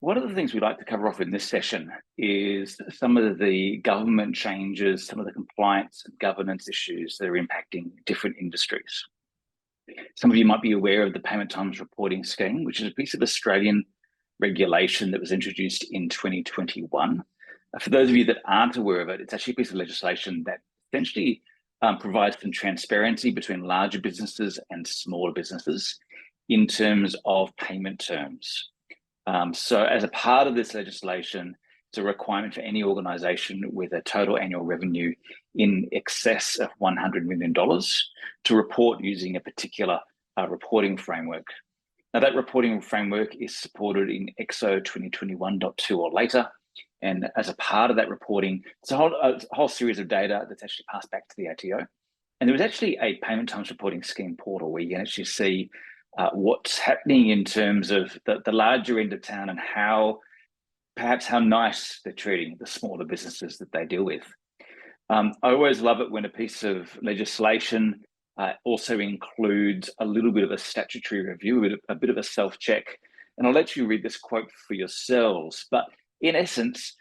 One of the things we'd like to cover off in this session is some of the government changes, some of the compliance and governance issues that are impacting different industries. Some of you might be aware of the Payment Times Reporting Scheme, which is a piece of Australian regulation that was introduced in 2021. For those of you that aren't aware of it, it's actually a piece of legislation that essentially provides some transparency between larger businesses and smaller businesses in terms of payment terms. So as a part of this legislation, it's a requirement for any organisation with a total annual revenue in excess of $100 million to report using a particular reporting framework. Now, that reporting framework is supported in Exo 2021.2 or later. And as a part of that reporting, it's a whole series of data that's actually passed back to the ATO. And there was actually a Payment Times Reporting Scheme portal where you can actually see what's happening in terms of the larger end of town and perhaps how nice they're treating the smaller businesses that they deal with. I always love it when a piece of legislation also includes a little bit of a statutory review, a bit of a self-check. And I'll let you read this quote for yourselves. But in essence,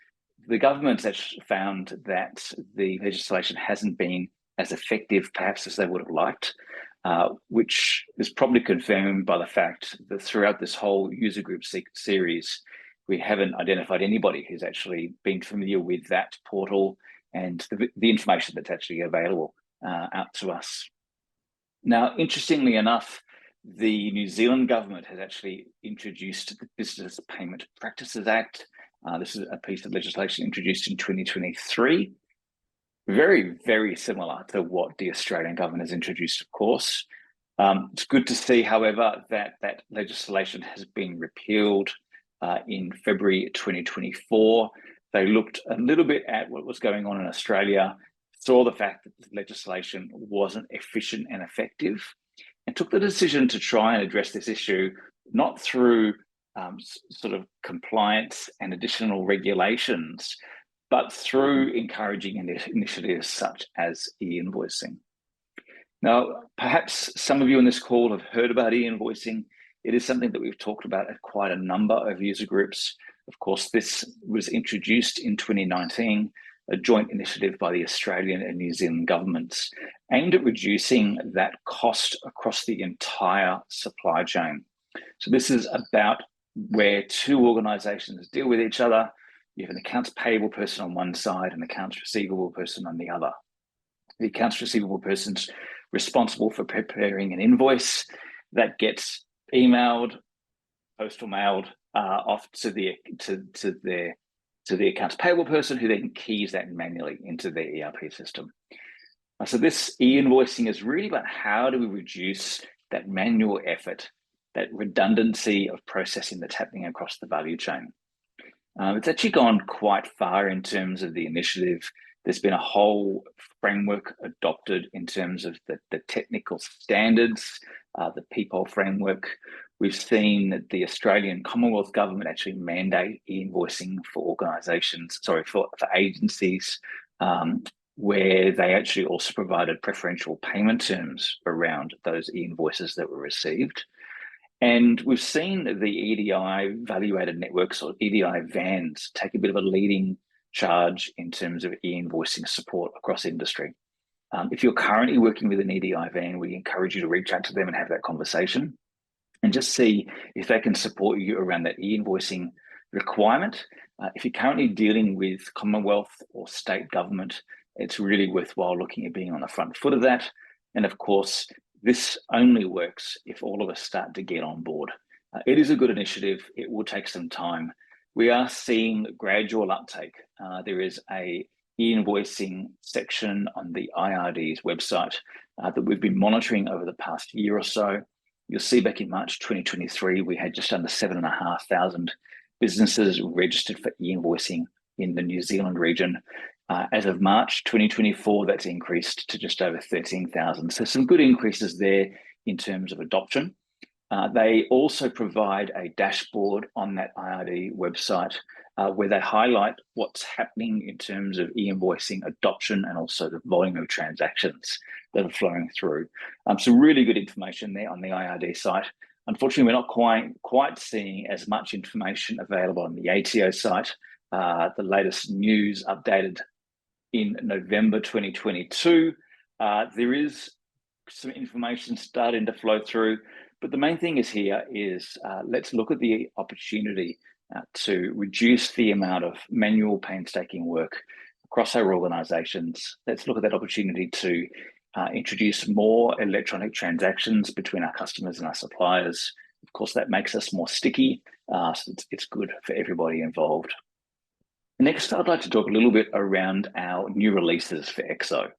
the government's actually found that the legislation hasn't been as effective perhaps as they would have liked. Which is probably confirmed by the fact that throughout this whole UserGroups series, we haven't identified anybody who's actually been familiar with that portal and the information that's actually available out to us. Now, interestingly enough, the New Zealand government has actually introduced the Business Payment Practices Act. This is a piece of legislation introduced in 2023. Very, very similar to what the Australian government has introduced, of course. It's good to see, however, that legislation has been repealed in February 2024. They looked a little bit at what was going on in Australia, saw the fact that the legislation wasn't efficient and effective, and took the decision to try and address this issue, not through sort of compliance and additional regulations, but through encouraging initiatives such as e-invoicing. Now, perhaps some of you on this call have heard about e-invoicing. It is something that we've talked about at quite a number of user groups. Of course, this was introduced in 2019, a joint initiative by the Australian and New Zealand governments aimed at reducing that cost across the entire supply chain. So this is about where two organisations deal with each other. You have an accounts payable person on one side and an accounts receivable person on the other. The accounts receivable person's responsible for preparing an invoice that gets emailed, postal mailed off to the accounts payable person, who then keys that manually into their ERP system. So this e-invoicing is really about how do we reduce that manual effort, that redundancy of processing that's happening across the value chain. It's actually gone quite far in terms of the initiative. There's been a whole framework adopted in terms of the technical standards, the people framework. We've seen that the Australian Commonwealth government actually mandate e-invoicing for organisations, for agencies, where they actually also provided preferential payment terms around those e-invoices that were received. And we've seen the EDI value-added networks, or EDI vans, take a bit of a leading charge in terms of e-invoicing support across industry. If you're currently working with an EDI van, we encourage you to reach out to them and have that conversation and just see if they can support you around that e-invoicing requirement. If you're currently dealing with Commonwealth or state government, it's really worthwhile looking at being on the front foot of that. And of course, this only works if all of us start to get on board. It is a good initiative. It will take some time. We are seeing gradual uptake. There is a e-invoicing section on the IRD's website that we've been monitoring over the past year or so. You'll see back in March 2023, we had just under 7,500 businesses registered for e-invoicing in the New Zealand region. As of March 2024, that's increased to just over 13,000. So some good increases there in terms of adoption. They also provide a dashboard on that IRD website where they highlight what's happening in terms of e-invoicing adoption and also the volume of transactions that are flowing through. Some really good information there on the IRD site. Unfortunately, we're not quite seeing as much information available on the ATO site. The latest news updated in November 2022. There is some information starting to flow through, but the main thing is let's look at the opportunity to reduce the amount of manual painstaking work across our organizations. Let's look at that opportunity to introduce more electronic transactions between our customers and our suppliers. Of course, that makes us more sticky, so it's good for everybody involved. Next, I'd like to talk a little bit around our new releases for Exo.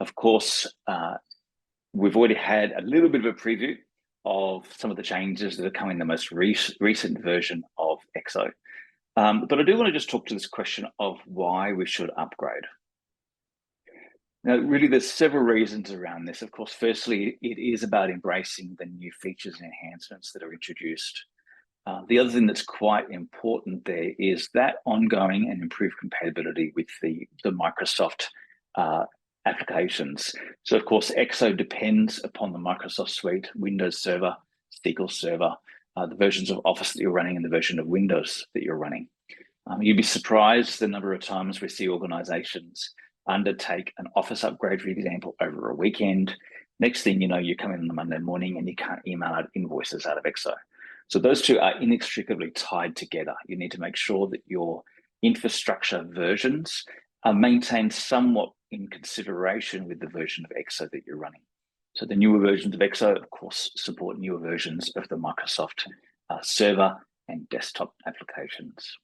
Of course, we've already had a little bit of a preview of some of the changes that are coming in the most recent version of Exo. But I do want to just talk to this question of why we should upgrade. Now, really, there's several reasons around this. Of course, firstly, it is about embracing the new features and enhancements that are introduced. The other thing that's quite important there is that ongoing and improved compatibility with the Microsoft applications. So, of course, Exo depends upon the Microsoft suite, Windows Server, SQL Server, the versions of Office that you're running, and the version of Windows that you're running. You'd be surprised the number of times we see organizations undertake an Office upgrade, for example, over a weekend. Next thing you know, you come in on the Monday morning and you can't email out invoices out of Exo. So those two are inextricably tied together. You need to make sure that your infrastructure versions are maintained somewhat in consideration with the version of Exo that you're running. So the newer versions of Exo, of course, support newer versions of the Microsoft server and desktop applications.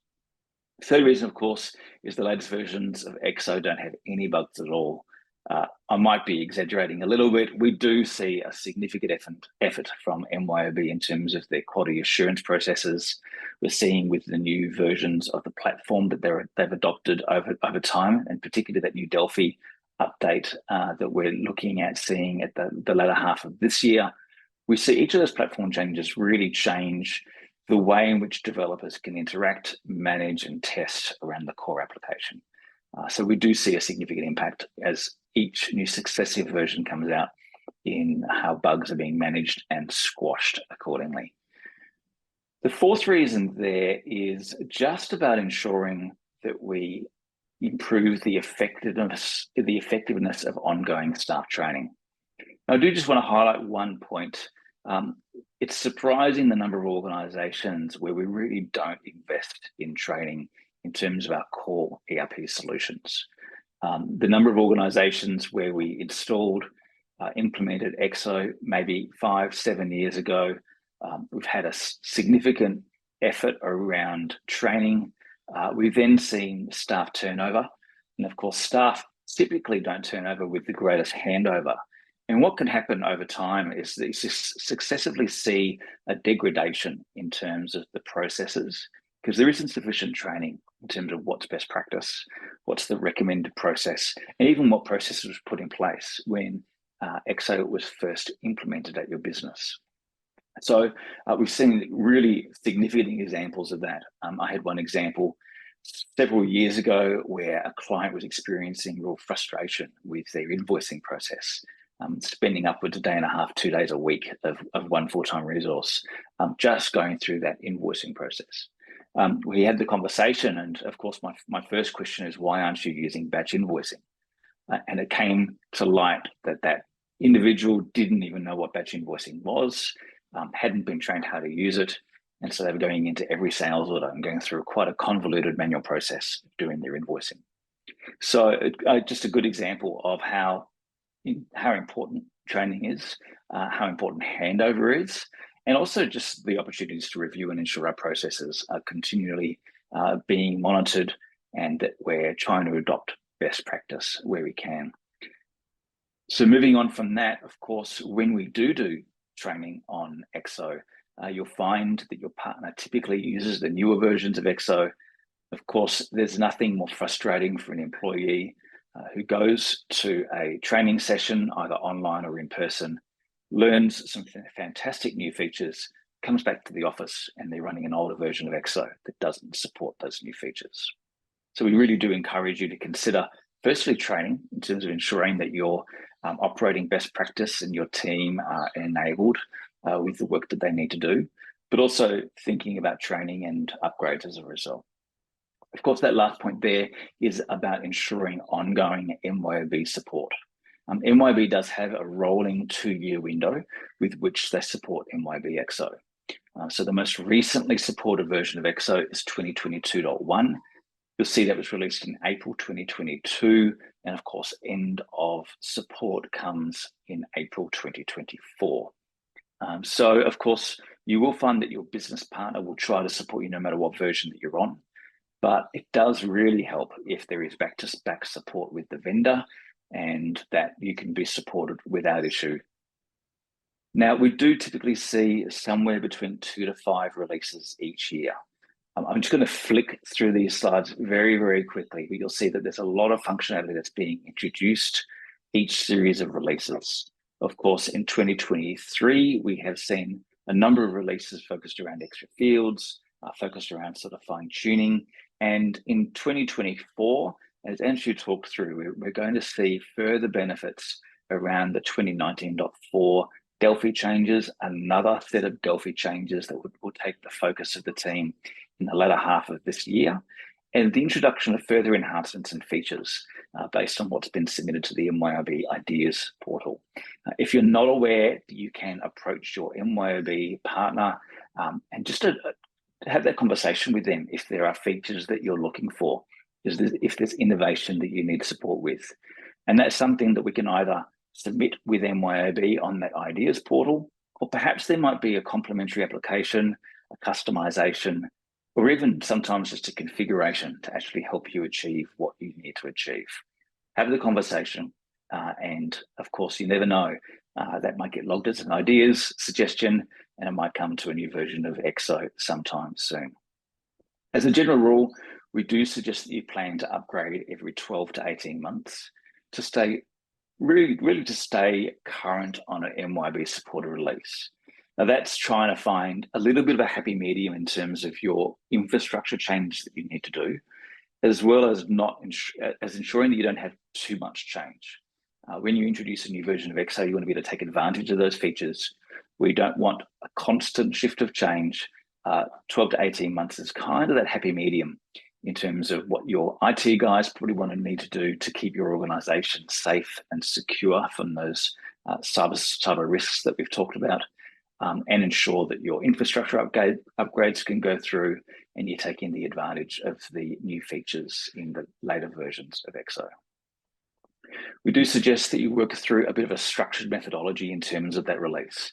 The third reason, of course, is the latest versions of Exo don't have any bugs at all. I might be exaggerating a little bit. We do see a significant effort from MYOB in terms of their quality assurance processes. We're seeing with the new versions of the platform that they've adopted over time, and particularly that new Delphi update that we're looking at seeing at the latter half of this year. We see each of those platform changes really change the way in which developers can interact, manage, and test around the core application. So we do see a significant impact as each new successive version comes out in how bugs are being managed and squashed accordingly. The fourth reason there is just about ensuring that we improve the effectiveness of ongoing staff training. Now, I do just want to highlight one point. It's surprising the number of organizations where we really don't invest in training in terms of our core ERP solutions. The number of organizations where we installed, implemented Exo maybe 5-7 years ago, we've had a significant effort around training. We've then seen staff turnover. And of course, staff typically don't turn over with the greatest handover. And what can happen over time is that you successively see a degradation in terms of the processes, because there isn't sufficient training in terms of what's best practice, what's the recommended process, and even what processes was put in place when Exo was first implemented at your business. So we've seen really significant examples of that. I had one example several years ago where a client was experiencing real frustration with their invoicing process, spending upwards a day and a half, 2 days a week of one full-time resource, just going through that invoicing process. We had the conversation, and of course, my first question is, why aren't you using batch invoicing? And it came to light that individual didn't even know what batch invoicing was, hadn't been trained how to use it, and so they were going into every sales order and going through quite a convoluted manual process of doing their invoicing. So just a good example of how important training is, how important handover is, and also just the opportunities to review and ensure our processes are continually being monitored and that we're trying to adopt best practice where we can. So moving on from that, of course, when we do training on Exo, you'll find that your partner typically uses the newer versions of Exo. Of course, there's nothing more frustrating for an employee who goes to a training session, either online or in person, learns some fantastic new features, comes back to the office, and they're running an older version of Exo that doesn't support those new features. So we really do encourage you to consider, firstly, training in terms of ensuring that you're operating best practice and your team are enabled with the work that they need to do, but also thinking about training and upgrades as a result. Of course, that last point there is about ensuring ongoing MYOB support. MYOB does have a rolling 2-year window with which they support MYOB Exo. So the most recently supported version of Exo is 2022.1. You'll see that was released in April 2022, and of course, end of support comes in April 2024. So of course, you will find that your business partner will try to support you no matter what version that you're on, but it does really help if there is back-to-back support with the vendor and that you can be supported without issue. Now, we do typically see somewhere between 2 to 5 releases each year. I'm just going to flick through these slides very, very quickly, but you'll see that there's a lot of functionality that's being introduced each series of releases. Of course, in 2023, we have seen a number of releases focused around extra fields, focused around sort of fine tuning. And in 2024, as Andrew talked through, we're going to see further benefits around the 2019.4 Delphi changes, another set of Delphi changes that will take the focus of the team in the latter half of this year, and the introduction of further enhancements and features based on what's been submitted to the MYOB Ideas portal. If you're not aware, you can approach your MYOB partner and just to have that conversation with them if there are features that you're looking for, if there's innovation that you need support with. And that's something that we can either submit with MYOB on that Ideas portal, or perhaps there might be a complementary application, a customization, or even sometimes just a configuration to actually help you achieve what you need to achieve. Have the conversation, and of course, you never know, that might get logged as an ideas suggestion, and it might come to a new version of Exo sometime soon. As a general rule, we do suggest that you plan to upgrade every 12 to 18 months to stay really to stay current on an MYOB supported release. Now that's trying to find a little bit of a happy medium in terms of your infrastructure changes that you need to do, as well as ensuring that you don't have too much change. When you introduce a new version of Exo, you want to be able to take advantage of those features. We don't want a constant shift of change. 12 to 18 months is kind of that happy medium in terms of what your IT guys probably want to need to do to keep your organization safe and secure from those cyber risks that we've talked about, and ensure that your infrastructure upgrades can go through and you're taking the advantage of the new features in the later versions of Exo. We do suggest that you work through a bit of a structured methodology in terms of that release.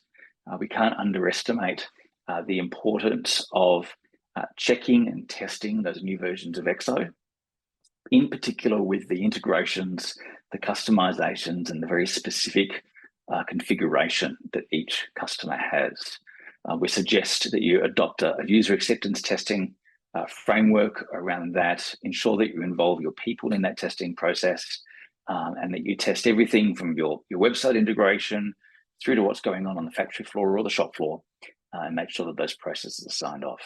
We can't underestimate the importance of checking and testing those new versions of Exo, in particular with the integrations, the customizations, and the very specific configuration that each customer has. We suggest that you adopt a user acceptance testing framework around that, ensure that you involve your people in that testing process, and that you test everything from your website integration through to what's going on the factory floor or the shop floor, and make sure that those processes are signed off.